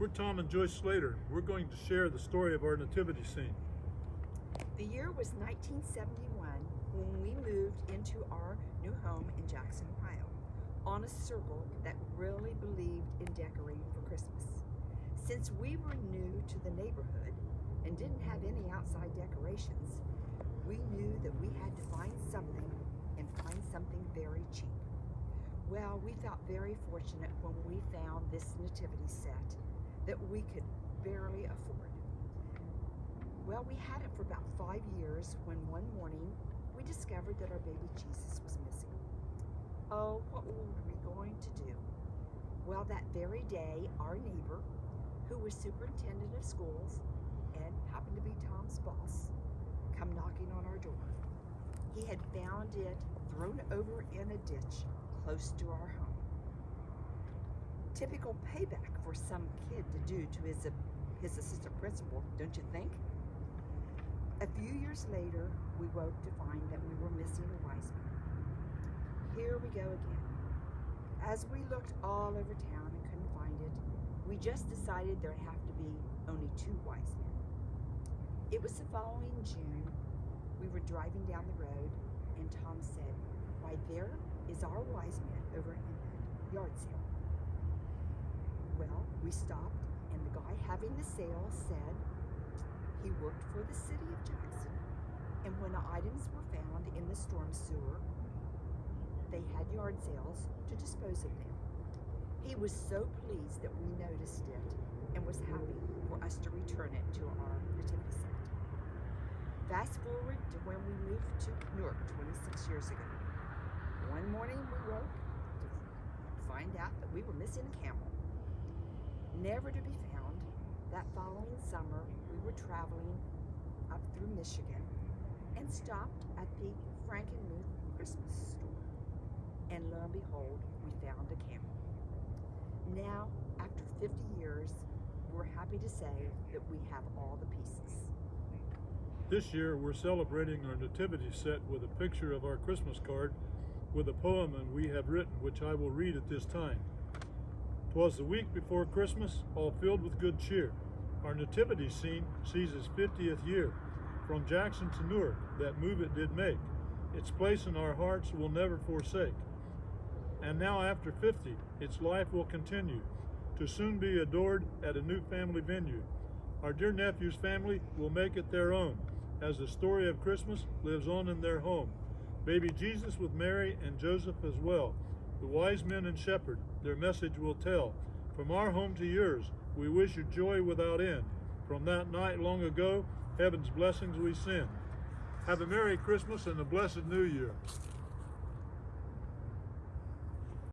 We're Tom and Joyce Slater. We're going to share the story of our nativity scene. The year was 1971 when we moved into our new home in Jackson, Ohio, on a circle that really believed in decorating for Christmas. Since we were new to the neighborhood and didn't have any outside decorations, we knew that we had to find something and find something very cheap. Well, we felt very fortunate when we found this nativity set that we could barely afford. Well, we had it for about 5 years when one morning we discovered that our baby Jesus was missing. Oh, what were we going to do? Well, that very day, our neighbor, who was superintendent of schools and happened to be Tom's boss, come knocking on our door. He had found it thrown over in a ditch close to our home. Typical payback for some kid to do to his assistant principal, don't you think? A few years later, we woke to find that we were missing a wise man. Here we go again. As we looked all over town and couldn't find it, we just decided there'd have to be only 2 wise men. It was the following June. We were driving down the road, and Tom said, "Why, there is our wise man over in that yard sale." Well, we stopped, and the guy having the sale said he worked for the city of Jackson, and when the items were found in the storm sewer, they had yard sales to dispose of them. He was so pleased that we noticed it and was happy for us to return it to our nativity set. Fast forward to when we moved to Newark 26 years ago. One morning we woke to find out that we were missing a camel. Never to be found, that following summer we were traveling up through Michigan and stopped at the Frankenmuth Christmas store. And lo and behold, we found a camel. Now, after 50 years, we're happy to say that we have all the pieces. This year, we're celebrating our nativity set with a picture of our Christmas card with a poem we have written, which I will read at this time. "'Twas the week before Christmas, all filled with good cheer. Our nativity scene sees its 50th year. From Jackson to Newark, that move it did make. Its place in our hearts we'll never forsake. And now after 50, its life will continue, to soon be adored at a new family venue. Our dear nephew's family will make it their own, as the story of Christmas lives on in their home. Baby Jesus with Mary and Joseph as well. The wise men and shepherd, their message will tell. From our home to yours, we wish you joy without end. From that night long ago, heaven's blessings we send. Have a Merry Christmas and a blessed New Year."